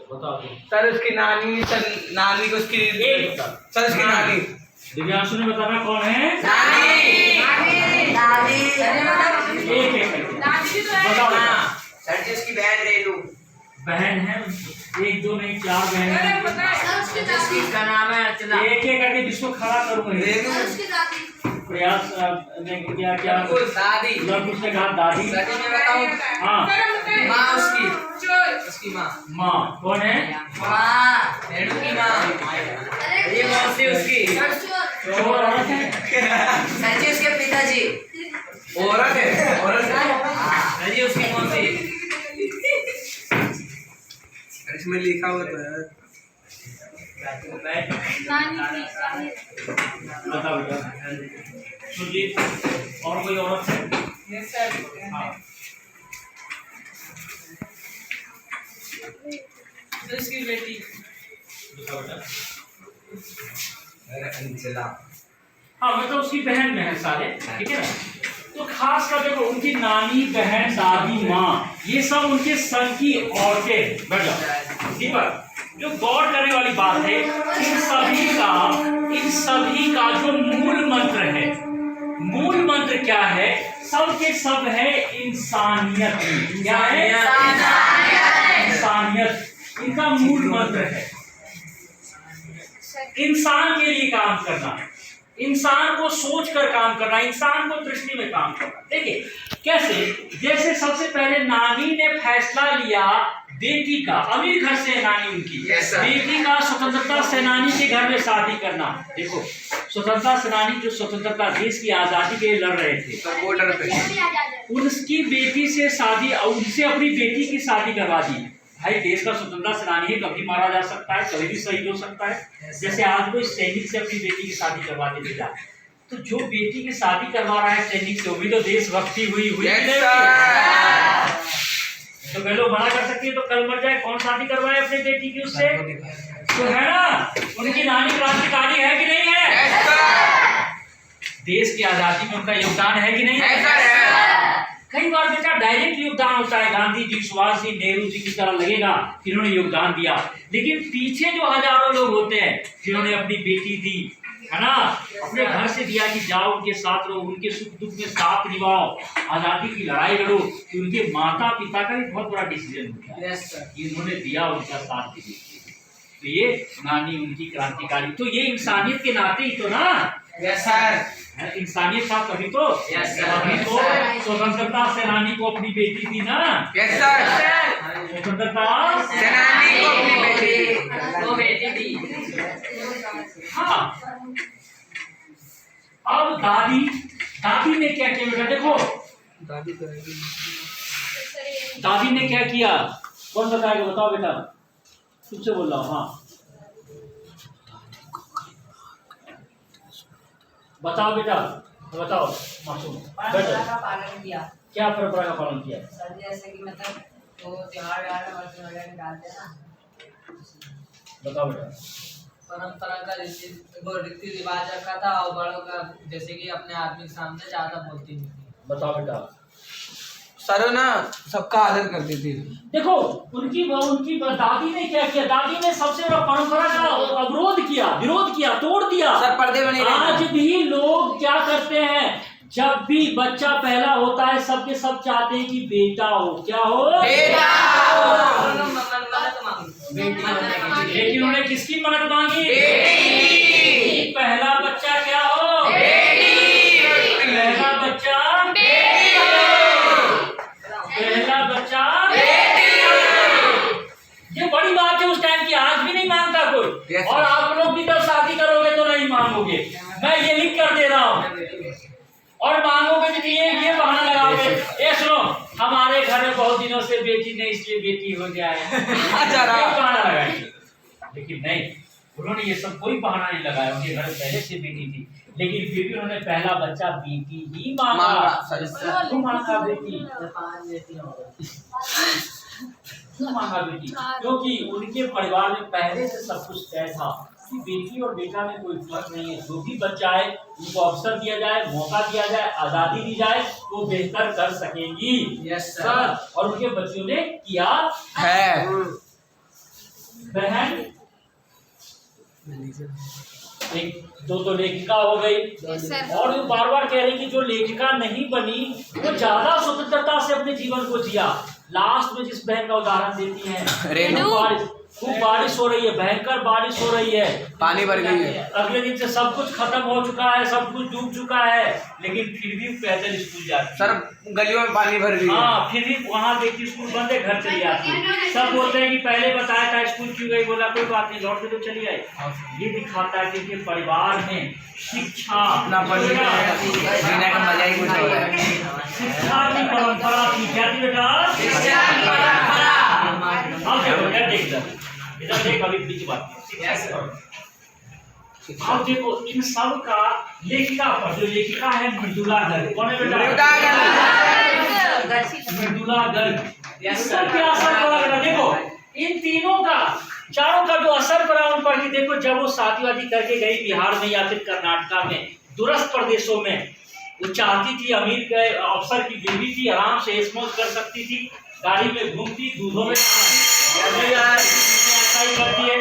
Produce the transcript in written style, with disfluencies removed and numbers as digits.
बताओ सर उसकी नानी, सर नानी को उसकी सर उसकी नानी। दिव्यांशु ने बताना कौन है? बताओ सर जी उसकी बहन रेनू। बहन है, एक दो नहीं चार बहन है। इसका नाम है अर्चना। एक एक करके जिसको खड़ा करूंगा प्रयास क्या क्या दादी। उसने कहा दादी। सर जी मैं बताऊं? हाँ माँ उसकी माँ कौन है? माँ रेनू की माँ। ये मौसी उसकी। चोर औरत है। सर जी उसके पिताजी। औरत है, औरत है। सर जी उसकी मौसी। इसमें लिखा हुआ तो है। बताओ बेटा सुजीत और कोई औरत है? हाँ इसकी बेटी। बताओ बेटा। अंजला। हाँ मतलब उसकी बहन में है सारे, ठीक है ना। तो खास कर देखो उनकी नानी, बहन, दादी, माँ, ये सब उनके सन की औरतें। बैठ जाओ इसी पर जो गौर करने वाली बात है, इन सभी का जो मूल मंत्र है, मूल मंत्र क्या है? सब के सब है इंसानियत। क्या है? इंसानियत इनका मूल मंत्र है। इंसान के लिए काम करना, इंसान को सोचकर काम करना, इंसान को दृष्टि में काम करना। देखिए कैसे, जैसे सबसे पहले नानी ने फैसला लिया बेटी का, अमीर घर से नानी उनकी, बेटी का स्वतंत्रता सेनानी के घर में शादी करना। देखो स्वतंत्रता सेनानी जो स्वतंत्रता देश की आजादी के लिए लड़ रहे थे, बॉर्डर पे उसकी बेटी से शादी, उनसे अपनी बेटी की शादी करवा दी। भाई देश का स्वतंत्रता सेनानी है, कभी मारा जा सकता है, कभी भी शहीद हो सकता है। जैसे आज कोई सैनिक से अपनी बेटी की शादी करवा देगा, तो जो बेटी की शादी करवा रहा है सैनिक से, वो भी तो देशभक्ति हुई तो वे लोग मना कर सकती है, तो कल मर जाए कौन शादी करवाए अपनी बेटी की उससे? तो है ना, उनकी नानी क्रांतिकारी है कि नहीं है? देश की आजादी में उनका योगदान है कि नहीं है? कई बार बेटा डायरेक्ट योगदान होता है, गांधी जी, सुभाष जी, नेहरू जी की तरह लगेगा कि इन्होंने योगदान दिया, लेकिन पीछे जो हजारों लोग होते हैं जिन्होंने अपनी बेटी दी, है ना, अपने घर से दिया कि जाओ उनके साथ रहो, उनके सुख दुख में साथ निभाओ, आजादी की लड़ाई लड़ो, कि उनके माता पिता का भी बहुत बड़ा डिसीजन होता है कि इन्होंने दिया उनका साथ दीजिए। तो ये नानी उनकी क्रांतिकारी, तो ये इंसानियत के नाते ही तो ना। इंसानियत था तभी तो, अभी तो स्वतंत्रता सेनानी को अपनी बेटी दी ना। स्वतंत्रता सेनानी को अपनी बेटी दी। हाँ अब दादी ने क्या किया बेटा? देखो दादी ने क्या किया, कौन बताएगा? बताओ बेटा, तुमसे बोल रहा हूँ। हाँ बताओ बेटा, बताओ मासूम। परंपरा का पालन किया। क्या परंपरा का पालन किया? सर जैसे कि मतलब वो त्योहार वगैरह निकालते हैं ना। बताओ बेटा। परंपरा का रीति रिवाज रखा था, और बड़ों का जैसे कि अपने आदमी के सामने ज्यादा बोलती नहीं थी। बताओ बेटा। सर ना सबका आदर करती थी। देखो उनकी दादी ने क्या किया? दादी ने सबसे बड़ा परंपरा का अवरोध किया, विरोध किया, तोड़ दिया। सर पर्दे बने। आज भी लोग क्या करते हैं, जब भी बच्चा पहला होता है सबके सब चाहते हैं कि बेटा हो। क्या हो? बेटा हो। लेकिन उन्होंने किसकी मदद मांगी? बेटी। पहला बच्चा क्या हो? बेटी। पहला बच्चा बेटी हो। पहला बच्चा बेटी हो। ये बड़ी बात है उस टाइम की, आज भी नहीं मानता कोई। और आप लोग भी जब शादी करोगे तो नहीं मांगोगे, मैं ये लिख कर दे रहा हूँ। और मांगोगे तो ये बहाना लगाओगे, ये सुनो हमारे घर में बहुत दिनों से बेटी नहीं, इसलिए बेटी हो जाए, बहाना लगाएंगे। लेकिन नहीं, उन्होंने ये सब कोई बहाना नहीं लगाया, उनके घर पहले से बेटी थी, लेकिन फिर भी उन्होंने पहला बच्चा बेटी ही मांगा। क्यों मांगा बेटी? क्यों मांगा बेटी? क्योंकि उनके परिवार में पहले से सब कुछ तय था, कि बेटी और बेटा में कोई फर्क नहीं है, जो भी बच्चा है उनको अवसर दिया जाए, मौका दिया जाए, आजादी दी जाए तो बेहतर कर सकेंगी। Yes sir. और उनके बच्चों ने किया है। बहन एक दो लेखिका हो गई, और वो बार बार कह रही कि जो लेखिका नहीं बनी वो ज्यादा स्वतंत्रता से अपने जीवन को जिया। लास्ट में जिस बहन का उदाहरण देती है, रेणु। खूब बारिश हो रही है, भयंकर बारिश हो रही है, पानी भर गई है, अगले दिन से सब कुछ खत्म हो चुका है, सब कुछ डूब चुका है, लेकिन फिर भी पैदल स्कूल जाती है। सर गलियों में पानी भर गई है। हाँ, फिर भी वहाँ देखती स्कूल बंद है, घर चली आती है। सब बोलते हैं कि पहले बताया था स्कूल क्यों गई, बोला कोई बात नहीं, लौट के तो चली आई। ये दिखाता है कि उनके परिवार में शिक्षा अपना जीने का मजा ही कुछ और है। शिक्षा की परंपरा थी। क्या थी बेटा? शिक्षा की परंपरा। हाँ देखो, इधर देख, अभी बीच बात। अब देखो इन सब का लेखिका पर, जो लेखिका है मृदुला गर्ग, कौन है बेटा? मृदुला गर्ग। इसका क्या असर पड़ा बेटा? देखो इन तीनों का, चारों का जो असर पड़ा उन पर, कि देखो जब वो शादी वादी करके गई बिहार में या फिर कर्नाटका में, दूरस्थ प्रदेशों में, वो चाहती थी, अमीर के अफसर की बीवी थी, आराम से ऐश-मौज कर सकती थी, गाड़ी में घूमती, दूधों में ऐसा ही करती है।